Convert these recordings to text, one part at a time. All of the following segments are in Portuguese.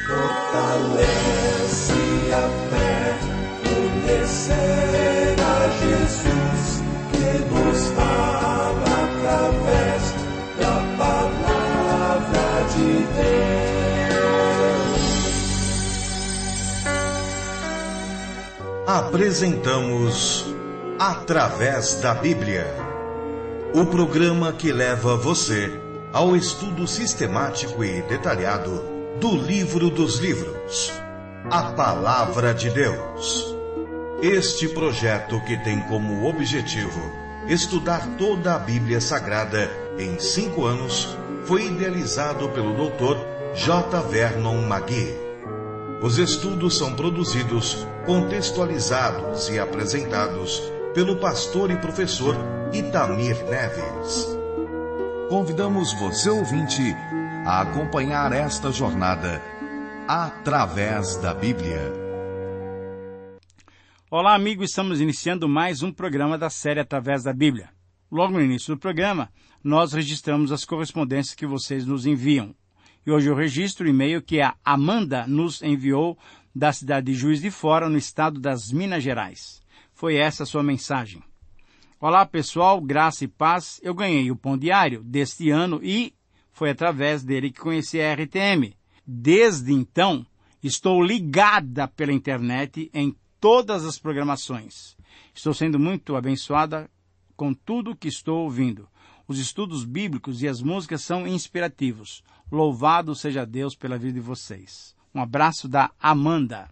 Fortalece a fé, conhecer a Jesus, que nos fala através da palavra de Deus. Apresentamos Através da Bíblia, o programa que leva você ao estudo sistemático e detalhado do livro dos livros, a Palavra de Deus. Este projeto, que tem como objetivo estudar toda a Bíblia Sagrada em 5 anos, foi idealizado pelo Dr. J. Vernon McGee. Os estudos são produzidos, contextualizados e apresentados pelo pastor e professor Itamir Neves. Convidamos você, ouvinte, a acompanhar esta jornada através da Bíblia. Olá, amigo, estamos iniciando mais um programa da série Através da Bíblia. Logo no início do programa, nós registramos as correspondências que vocês nos enviam. E hoje eu registro o e-mail que a Amanda nos enviou da cidade de Juiz de Fora, no estado das Minas Gerais. Foi essa a sua mensagem. Olá, pessoal, graça e paz. Eu ganhei o pão diário deste ano e foi através dele que conheci a RTM. Desde então, estou ligada pela internet em todas as programações. Estou sendo muito abençoada com tudo que estou ouvindo. Os estudos bíblicos e as músicas são inspirativos. Louvado seja Deus pela vida de vocês. Um abraço da Amanda.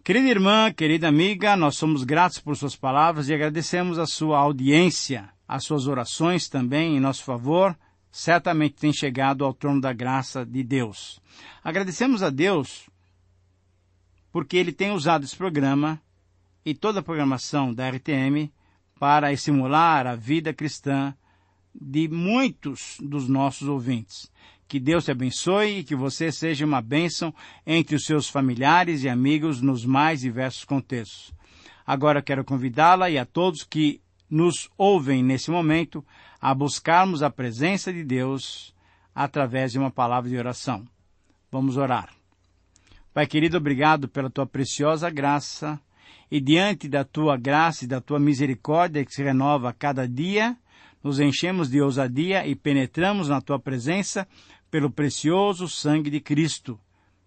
Querida irmã, querida amiga, nós somos gratos por suas palavras e agradecemos a sua audiência. As suas orações também em nosso favor certamente têm chegado ao trono da graça de Deus. Agradecemos a Deus porque Ele tem usado esse programa e toda a programação da RTM para estimular a vida cristã de muitos dos nossos ouvintes. Que Deus te abençoe e que você seja uma bênção entre os seus familiares e amigos nos mais diversos contextos. Agora quero convidá-la e a todos que nos ouvem nesse momento a buscarmos a presença de Deus através de uma palavra de oração. Vamos orar. Pai querido, obrigado pela tua preciosa graça e diante da tua graça e da tua misericórdia que se renova a cada dia, nos enchemos de ousadia e penetramos na tua presença pelo precioso sangue de Cristo,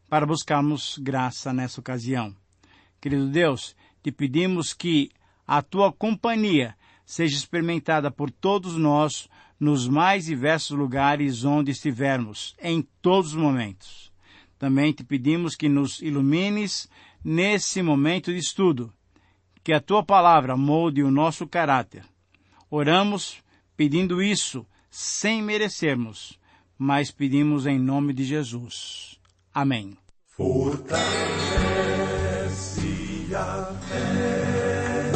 para buscarmos graça nessa ocasião. Querido Deus, te pedimos que a tua companhia seja experimentada por todos nós nos mais diversos lugares onde estivermos, em todos os momentos. Também te pedimos que nos ilumines nesse momento de estudo, que a tua palavra molde o nosso caráter. Oramos pedindo isso sem merecermos, mas pedimos em nome de Jesus. Amém. Fortalece a fé,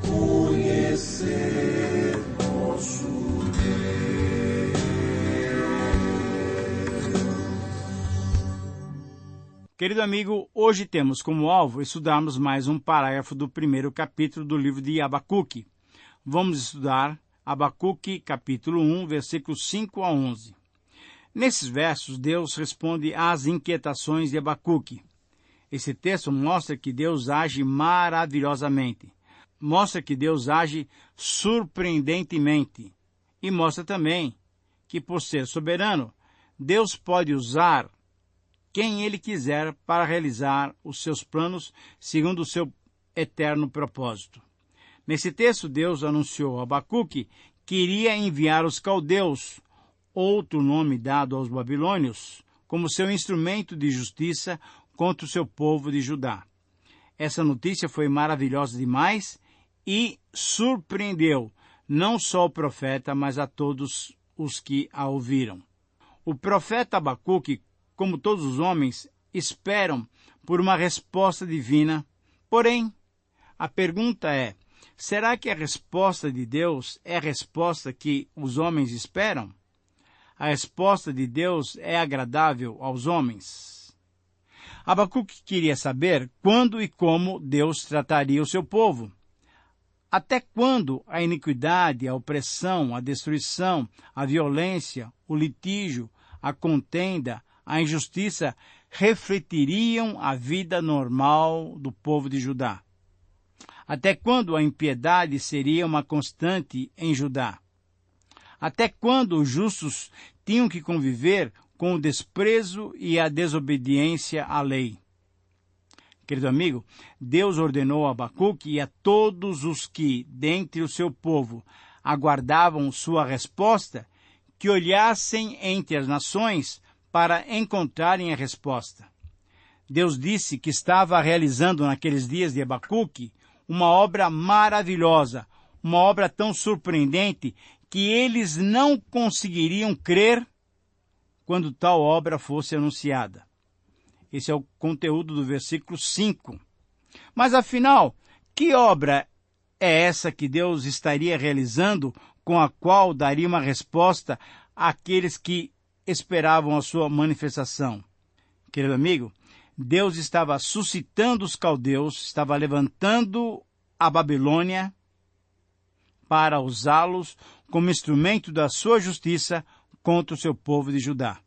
conhecer nosso Deus. Querido amigo, hoje temos como alvo estudarmos mais um parágrafo do primeiro capítulo do livro de Abacuque. Vamos estudar Abacuque, capítulo 1, versículos 5 a 11. Nesses versos, Deus responde às inquietações de Abacuque. Esse texto mostra que Deus age maravilhosamente, mostra que Deus age surpreendentemente e mostra também que, por ser soberano, Deus pode usar quem Ele quiser para realizar os seus planos segundo o seu eterno propósito. Nesse texto, Deus anunciou a Abacuque que iria enviar os caldeus, outro nome dado aos babilônios, como seu instrumento de justiça contra o seu povo de Judá. Essa notícia foi maravilhosa demais e surpreendeu não só o profeta, mas a todos os que a ouviram. O profeta Abacuque, como todos os homens, esperam por uma resposta divina. Porém, a pergunta é: será que a resposta de Deus é a resposta que os homens esperam? A resposta de Deus é agradável aos homens? Abacuque queria saber quando e como Deus trataria o seu povo. Até quando a iniquidade, a opressão, a destruição, a violência, o litígio, a contenda, a injustiça refletiriam a vida normal do povo de Judá? Até quando a impiedade seria uma constante em Judá? Até quando os justos tinham que conviver com o desprezo e a desobediência à lei? Querido amigo, Deus ordenou a Abacuque e a todos os que, dentre o seu povo, aguardavam sua resposta, que olhassem entre as nações para encontrarem a resposta. Deus disse que estava realizando naqueles dias de Abacuque uma obra maravilhosa, uma obra tão surpreendente que eles não conseguiriam crer quando tal obra fosse anunciada. Esse é o conteúdo do versículo 5. Mas afinal, que obra é essa que Deus estaria realizando, com a qual daria uma resposta àqueles que esperavam a sua manifestação? Querido amigo, Deus estava suscitando os caldeus, estava levantando a Babilônia para usá-los como instrumento da sua justiça contra o seu povo de Judá.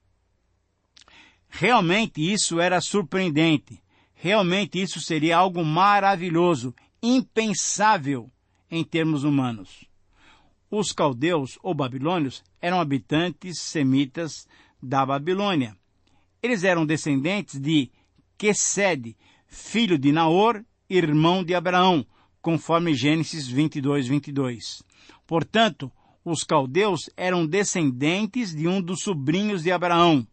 Realmente isso era surpreendente. Realmente isso seria algo maravilhoso, impensável em termos humanos. Os caldeus ou babilônios eram habitantes semitas da Babilônia. Eles eram descendentes de Quesed, filho de Naor, irmão de Abraão, conforme Gênesis 22:22. Portanto, os caldeus eram descendentes de um dos sobrinhos de Abraão.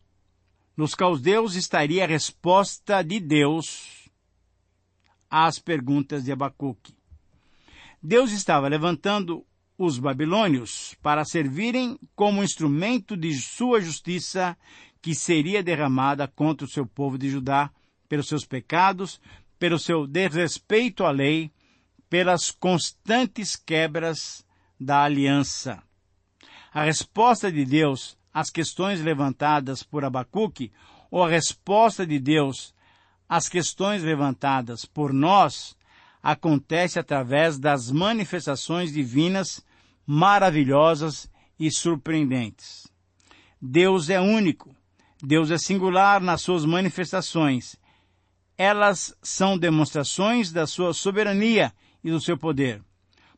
Nos caldeus estaria a resposta de Deus às perguntas de Abacuque. Deus estava levantando os babilônios para servirem como instrumento de sua justiça que seria derramada contra o seu povo de Judá pelos seus pecados, pelo seu desrespeito à lei, pelas constantes quebras da aliança. A resposta de Deus às questões levantadas por Abacuque, ou a resposta de Deus às questões levantadas por nós, acontece através das manifestações divinas maravilhosas e surpreendentes. Deus é único, Deus é singular nas suas manifestações. Elas são demonstrações da sua soberania e do seu poder.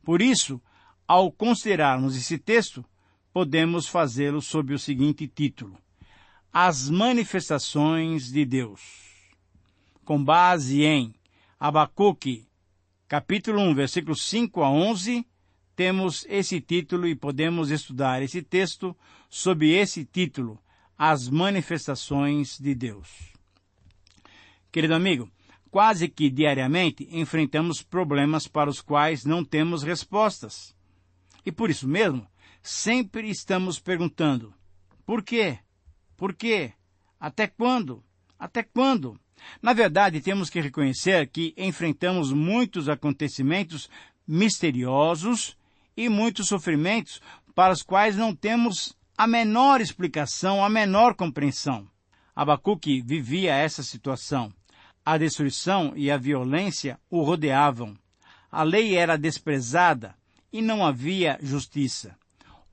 Por isso, ao considerarmos esse texto, podemos fazê-lo sob o seguinte título: As manifestações de Deus. Com base em Abacuque, capítulo 1, versículos 5 a 11, temos esse título e podemos estudar esse texto sob esse título: As manifestações de Deus. Querido amigo, quase que diariamente enfrentamos problemas para os quais não temos respostas. E por isso mesmo, sempre estamos perguntando: por quê? Por quê? Até quando? Até quando? Na verdade, temos que reconhecer que enfrentamos muitos acontecimentos misteriosos e muitos sofrimentos para os quais não temos a menor explicação, a menor compreensão. Abacuque vivia essa situação. A destruição e a violência o rodeavam. A lei era desprezada e não havia justiça.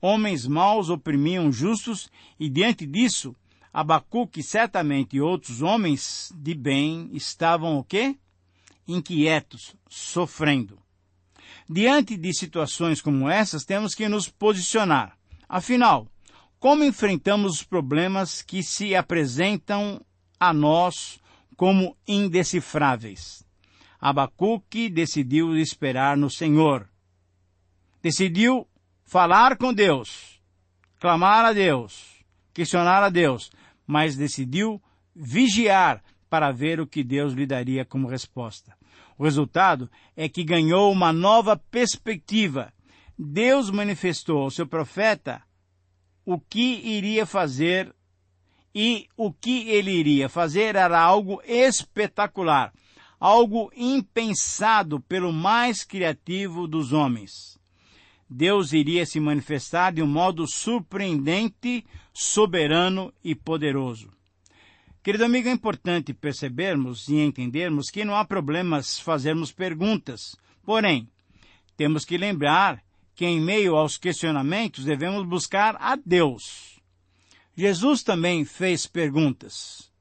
Homens maus oprimiam justos e, diante disso, Abacuque certamente e outros homens de bem estavam o quê? Inquietos, sofrendo. Diante de situações como essas, temos que nos posicionar. Afinal, como enfrentamos os problemas que se apresentam a nós como indecifráveis? Abacuque decidiu esperar no Senhor. Decidiu falar com Deus, clamar a Deus, questionar a Deus, mas decidiu vigiar para ver o que Deus lhe daria como resposta. O resultado é que ganhou uma nova perspectiva. Deus manifestou ao seu profeta o que iria fazer, e o que ele iria fazer era algo espetacular, algo impensado pelo mais criativo dos homens. Deus iria se manifestar de um modo surpreendente, soberano e poderoso. Querido amigo, é importante percebermos e entendermos que não há problemas fazermos perguntas. Porém, temos que lembrar que em meio aos questionamentos devemos buscar a Deus. Jesus também fez perguntas.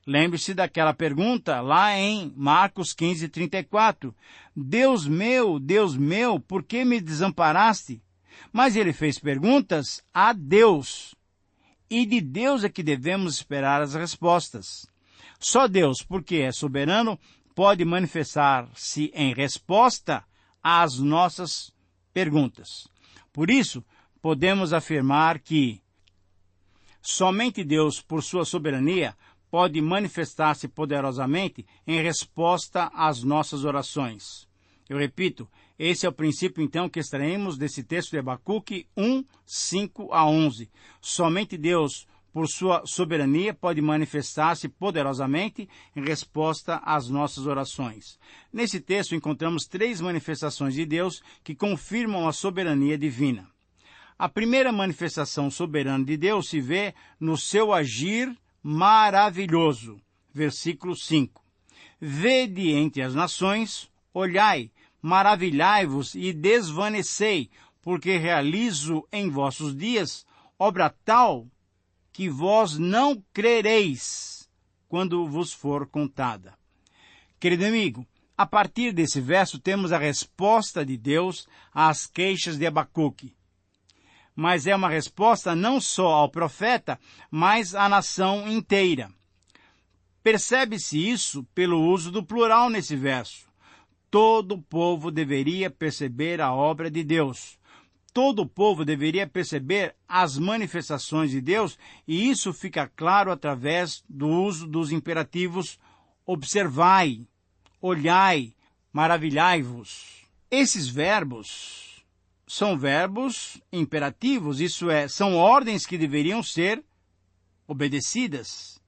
Lembre-se daquela pergunta lá em Marcos 15:34. Deus meu, por que me desamparaste? Mas ele fez perguntas a Deus. E de Deus é que devemos esperar as respostas. Só Deus, porque é soberano, pode manifestar-se em resposta às nossas perguntas. Por isso, podemos afirmar que somente Deus, por sua soberania, pode manifestar-se poderosamente em resposta às nossas orações. Eu repito, esse é o princípio, então, que extraímos desse texto de Abacuque 1, 5 a 11. Somente Deus, por sua soberania, pode manifestar-se poderosamente em resposta às nossas orações. Nesse texto encontramos 3 manifestações de Deus que confirmam a soberania divina. A primeira manifestação soberana de Deus se vê no seu agir maravilhoso. Versículo 5. Vede entre as nações, olhai, maravilhai-vos e desvanecei, porque realizo em vossos dias obra tal que vós não crereis quando vos for contada. Querido amigo, a partir desse verso temos a resposta de Deus às queixas de Abacuque. Mas é uma resposta não só ao profeta, mas à nação inteira. Percebe-se isso pelo uso do plural nesse verso. Todo o povo deveria perceber a obra de Deus. Todo o povo deveria perceber as manifestações de Deus, e isso fica claro através do uso dos imperativos observai, olhai, maravilhai-vos. Esses verbos são verbos imperativos, isso é, são ordens que deveriam ser obedecidas.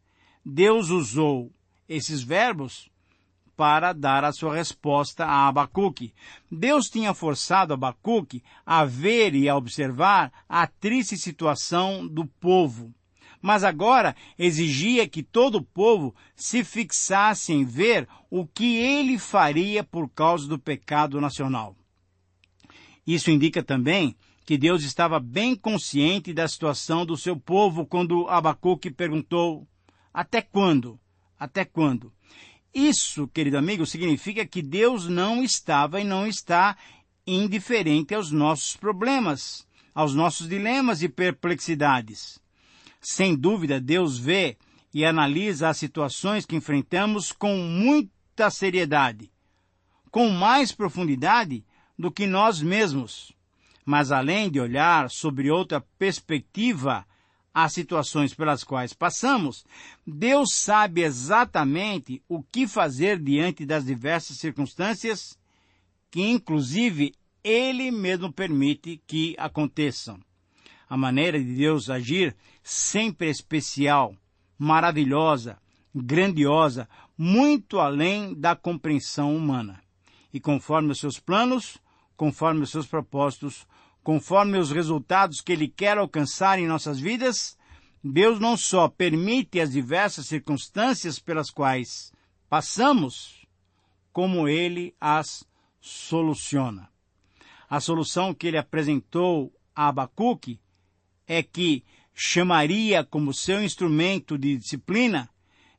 Deus usou esses verbos para dar a sua resposta a Abacuque. Deus tinha forçado Abacuque a ver e a observar a triste situação do povo, mas agora exigia que todo o povo se fixasse em ver o que ele faria por causa do pecado nacional. Isso indica também que Deus estava bem consciente da situação do seu povo quando Abacuque perguntou: até quando? Até quando? Isso, querido amigo, significa que Deus não estava e não está indiferente aos nossos problemas, aos nossos dilemas e perplexidades. Sem dúvida, Deus vê e analisa as situações que enfrentamos com muita seriedade, com mais profundidade do que nós mesmos. Mas além de olhar sobre outra perspectiva as situações pelas quais passamos, Deus sabe exatamente o que fazer diante das diversas circunstâncias que, inclusive, Ele mesmo permite que aconteçam. A maneira de Deus agir sempre é especial, maravilhosa, grandiosa, muito além da compreensão humana. E conforme os seus planos, conforme os seus propósitos, conforme os resultados que Ele quer alcançar em nossas vidas, Deus não só permite as diversas circunstâncias pelas quais passamos, como Ele as soluciona. A solução que Ele apresentou a Abacuque é que chamaria como seu instrumento de disciplina,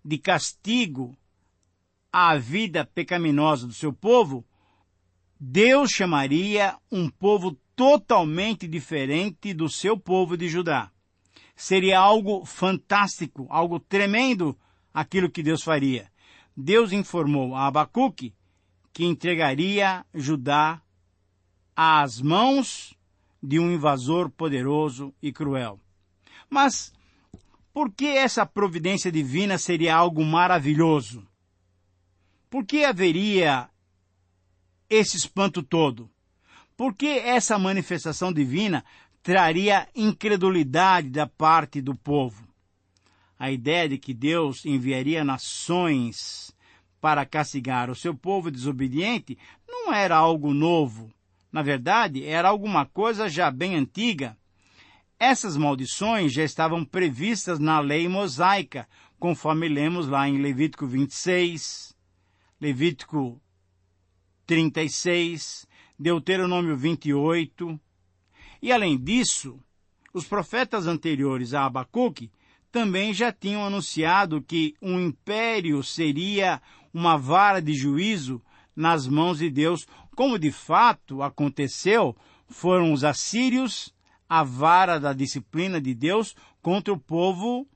de castigo à vida pecaminosa do seu povo, Deus chamaria um povo totalmente diferente do seu povo de Judá. Seria algo fantástico, algo tremendo aquilo que Deus faria. Deus informou a Abacuque que entregaria Judá às mãos de um invasor poderoso e cruel. Mas por que essa providência divina seria algo maravilhoso? Por que haveria esse espanto todo? Por que essa manifestação divina traria incredulidade da parte do povo? A ideia de que Deus enviaria nações para castigar o seu povo desobediente não era algo novo. Na verdade, era alguma coisa já bem antiga. Essas maldições já estavam previstas na lei mosaica, conforme lemos lá em Levítico 26, Levítico 36, Deuteronômio 28. E além disso, Os profetas anteriores a Abacuque também já tinham anunciado que um império seria uma vara de juízo nas mãos de Deus, como de fato aconteceu. Foram os assírios a vara da disciplina de Deus contra o povo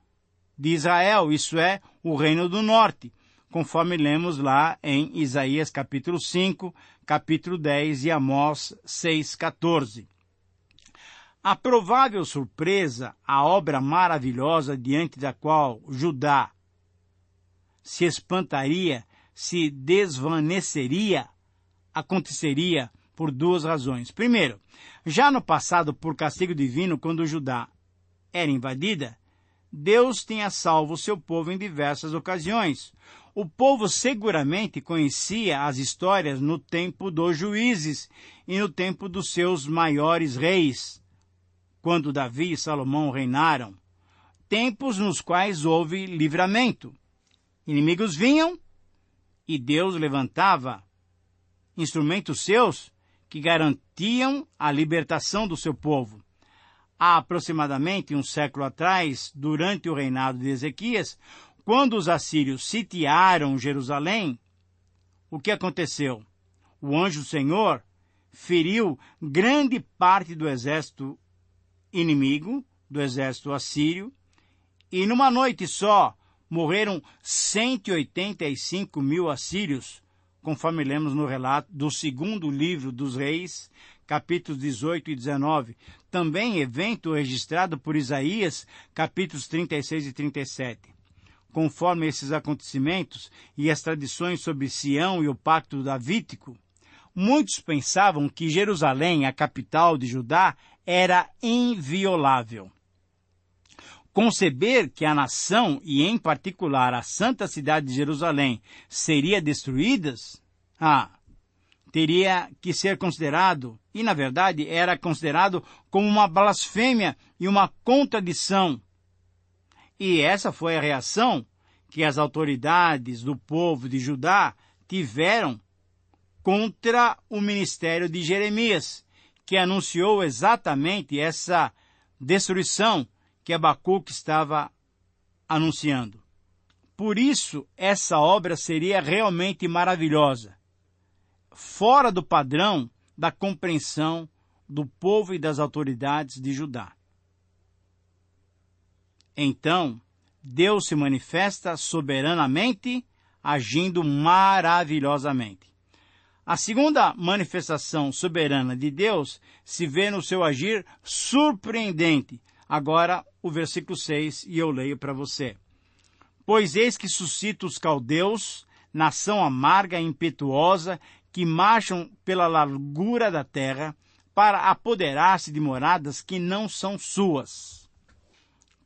de Israel, isso é, o reino do norte, conforme lemos lá em Isaías capítulo 5, capítulo 10 e Amós 6:14. A provável surpresa, a obra maravilhosa diante da qual Judá se espantaria, se desvaneceria, aconteceria por duas razões. Primeiro, já no passado, por castigo divino, quando Judá era invadida, Deus tinha salvo o seu povo em diversas ocasiões. O povo seguramente conhecia as histórias no tempo dos juízes e no tempo dos seus maiores reis, quando Davi e Salomão reinaram, tempos nos quais houve livramento. Inimigos vinham e Deus levantava instrumentos seus que garantiam a libertação do seu povo. Há aproximadamente um século atrás, durante o reinado de Ezequias, quando os assírios sitiaram Jerusalém, o que aconteceu? O anjo do Senhor feriu grande parte do exército inimigo, do exército assírio, e numa noite só morreram 185 mil assírios, conforme lemos no relato do segundo livro dos Reis, capítulos 18 e 19. Também evento registrado por Isaías, capítulos 36 e 37. Conforme esses acontecimentos e as tradições sobre Sião e o pacto davídico, muitos pensavam que Jerusalém, a capital de Judá, era inviolável. Conceber que a nação, e em particular a santa cidade de Jerusalém, seria destruídas, teria que ser considerado, e na verdade era considerado como uma blasfêmia e uma contradição. E essa foi a reação que as autoridades do povo de Judá tiveram contra o ministério de Jeremias, que anunciou exatamente essa destruição que Abacuque estava anunciando. Por isso, essa obra seria realmente maravilhosa, fora do padrão da compreensão do povo e das autoridades de Judá. Então, Deus se manifesta soberanamente, agindo maravilhosamente. A segunda manifestação soberana de Deus se vê no seu agir surpreendente. Agora, o versículo 6, e eu leio para você. Pois eis que suscita os caldeus, nação amarga e impetuosa, que marcham pela largura da terra, para apoderar-se de moradas que não são suas.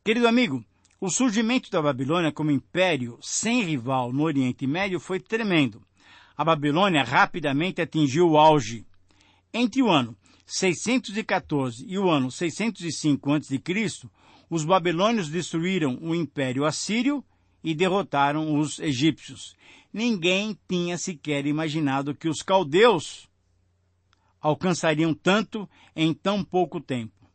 Querido amigo, o surgimento da Babilônia como império sem rival no Oriente Médio foi tremendo. A Babilônia rapidamente atingiu o auge. Entre o ano 614 e o ano 605 a.C., os babilônios destruíram o Império Assírio e derrotaram os egípcios. Ninguém tinha sequer imaginado que os caldeus alcançariam tanto em tão pouco tempo.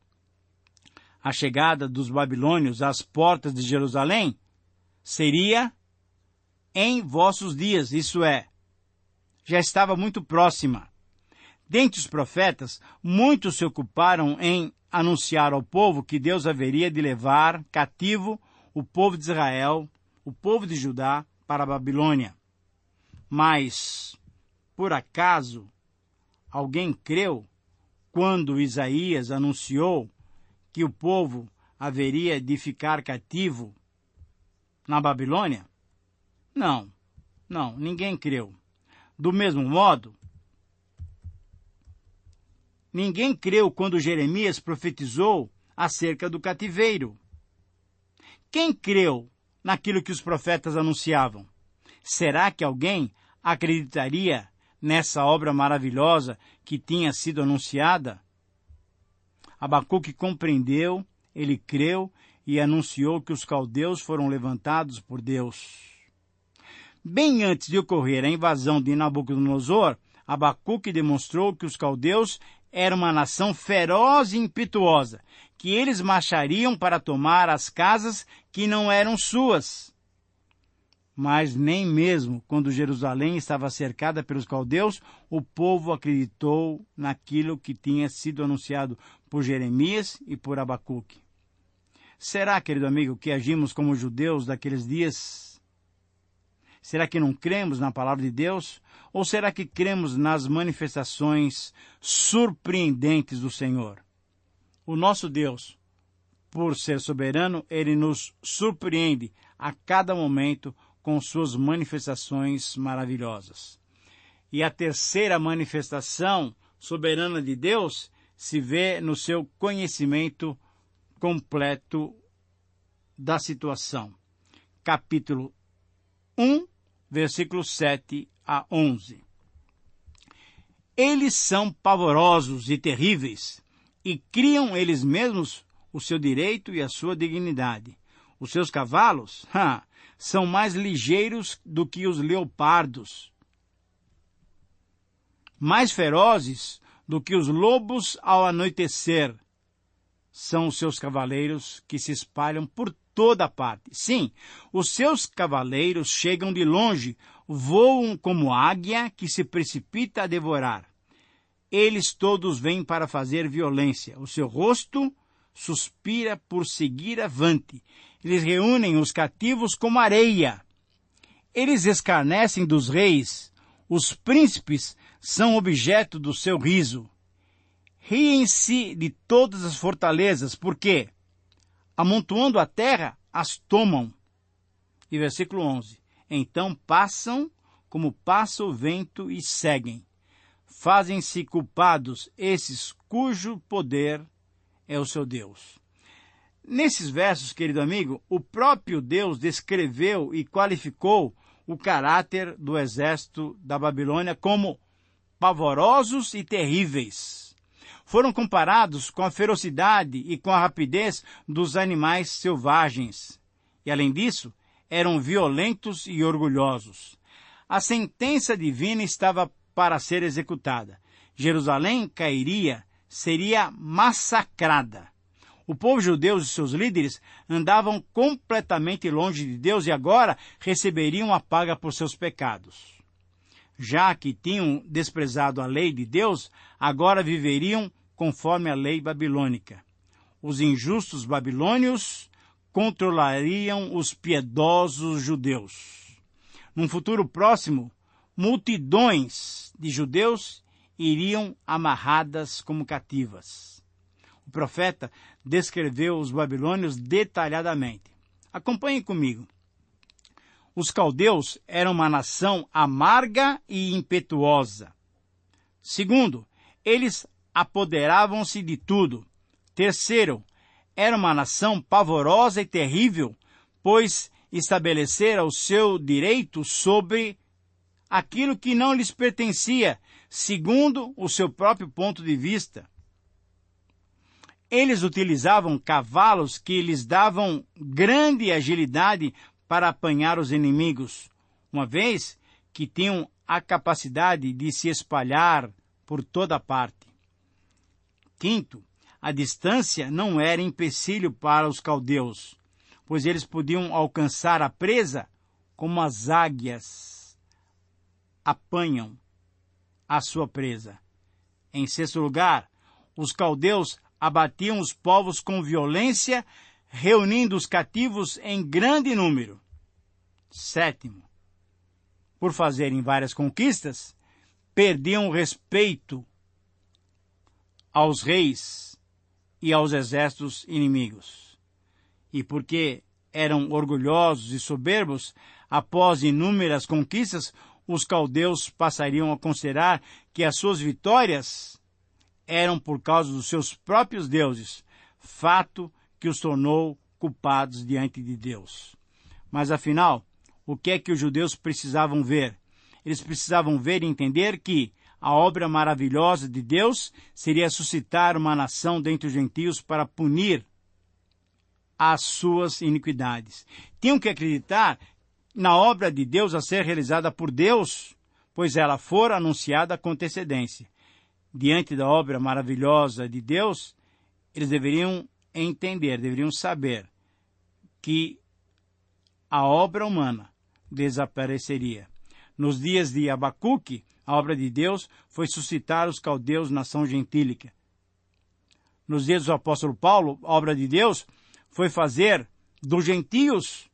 A chegada dos babilônios às portas de Jerusalém seria em vossos dias, isso é, já estava muito próxima. Dentre os profetas, muitos se ocuparam em anunciar ao povo que Deus haveria de levar cativo o povo de Israel, o povo de Judá, para a Babilônia. Mas, por acaso, alguém creu quando Isaías anunciou que o povo haveria de ficar cativo na Babilônia? Não, ninguém creu. Do mesmo modo, ninguém creu quando Jeremias profetizou acerca do cativeiro. Quem creu naquilo que os profetas anunciavam? Será que alguém acreditaria nessa obra maravilhosa que tinha sido anunciada? Abacuque compreendeu, ele creu e anunciou que os caldeus foram levantados por Deus. Bem antes de ocorrer a invasão de Nabucodonosor, Abacuque demonstrou que os caldeus era uma nação feroz e impetuosa, que eles marchariam para tomar as casas que não eram suas. Mas nem mesmo quando Jerusalém estava cercada pelos caldeus, o povo acreditou naquilo que tinha sido anunciado por Jeremias e por Abacuque. Será, querido amigo, que agimos como judeus daqueles dias? Será que não cremos na palavra de Deus? Ou será que cremos nas manifestações surpreendentes do Senhor? O nosso Deus, por ser soberano, Ele nos surpreende a cada momento com suas manifestações maravilhosas. E a terceira manifestação soberana de Deus se vê no seu conhecimento completo da situação. Capítulo 1, versículos 7 a 11. Eles são pavorosos e terríveis, e criam eles mesmos o seu direito e a sua dignidade. Os seus cavalos, são mais ligeiros do que os leopardos, mais ferozes do que os lobos ao anoitecer. São os seus cavaleiros que se espalham por toda parte. Sim, os seus cavaleiros chegam de longe, voam como águia que se precipita a devorar. Eles todos vêm para fazer violência. O seu rosto suspira por seguir avante. Eles reúnem os cativos como areia. Eles escarnecem dos reis. Os príncipes são objeto do seu riso. Riem-se de todas as fortalezas, porque, amontoando a terra, as tomam. E versículo 11. Então passam como passa o vento e seguem. Fazem-se culpados esses cujo poder é o seu Deus. Nesses versos, querido amigo, o próprio Deus descreveu e qualificou o caráter do exército da Babilônia como pavorosos e terríveis. Foram comparados com a ferocidade e com a rapidez dos animais selvagens. E, além disso, eram violentos e orgulhosos. A sentença divina estava para ser executada. Jerusalém cairia, seria massacrada. O povo judeu e seus líderes andavam completamente longe de Deus e agora receberiam a paga por seus pecados. Já que tinham desprezado a lei de Deus, agora viveriam conforme a lei babilônica. Os injustos babilônios controlariam os piedosos judeus. Num futuro próximo, multidões de judeus iriam amarradas como cativas. O profeta descreveu os babilônios detalhadamente. Acompanhem comigo. Os caldeus eram uma nação amarga e impetuosa. Segundo, eles apoderavam-se de tudo. Terceiro, era uma nação pavorosa e terrível, pois estabelecera o seu direito sobre aquilo que não lhes pertencia, segundo o seu próprio ponto de vista. Eles utilizavam cavalos que lhes davam grande agilidade para apanhar os inimigos, uma vez que tinham a capacidade de se espalhar por toda parte. Quinto, a distância não era empecilho para os caldeus, pois eles podiam alcançar a presa como as águias apanham a sua presa. Em sexto lugar, os caldeus abatiam os povos com violência, reunindo os cativos em grande número. Sétimo, por fazerem várias conquistas, perdiam o respeito aos reis e aos exércitos inimigos. E porque eram orgulhosos e soberbos, após inúmeras conquistas, os caldeus passariam a considerar que as suas vitórias eram por causa dos seus próprios deuses, fato que os tornou culpados diante de Deus. Mas afinal, o que é que os judeus precisavam ver? Eles precisavam ver e entender que a obra maravilhosa de Deus seria suscitar uma nação dentre os gentios para punir as suas iniquidades. Tinham que acreditar na obra de Deus a ser realizada por Deus, pois ela fora anunciada com antecedência. diante da obra maravilhosa de Deus, eles deveriam entender, deveriam saber que a obra humana desapareceria. Nos dias de Abacuque, a obra de Deus foi suscitar os caldeus, nação gentílica. Nos dias do apóstolo Paulo, a obra de Deus foi fazer dos gentios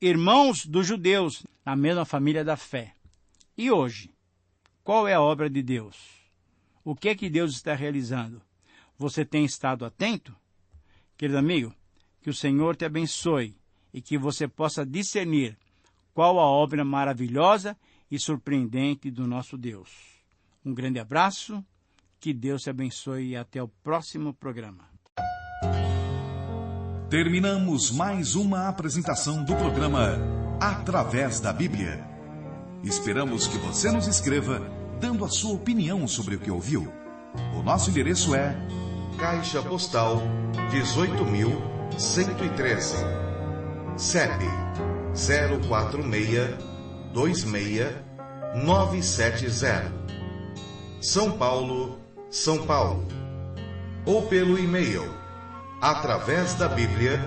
irmãos dos judeus, na mesma família da fé. E hoje, qual é a obra de Deus? O que é que Deus está realizando? Você tem estado atento? Querido amigo, que o Senhor te abençoe e que você possa discernir qual a obra maravilhosa e surpreendente do nosso Deus. Um grande abraço, que Deus te abençoe e até o próximo programa. Terminamos mais uma apresentação do programa Através da Bíblia. Esperamos que você nos escreva, dando a sua opinião sobre o que ouviu. O nosso endereço é Caixa Postal 18.113, CEP 04626-970, São Paulo, São Paulo. Ou pelo e-mail através da Bíblia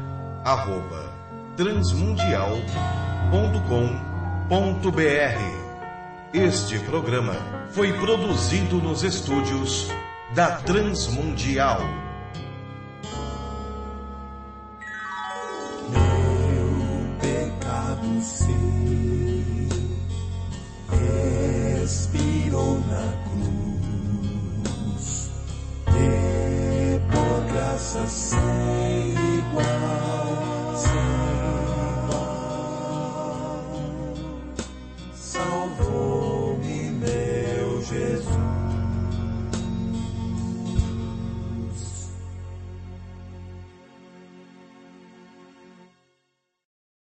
@transmundial.com.br. Este programa foi produzido nos estúdios da Transmundial.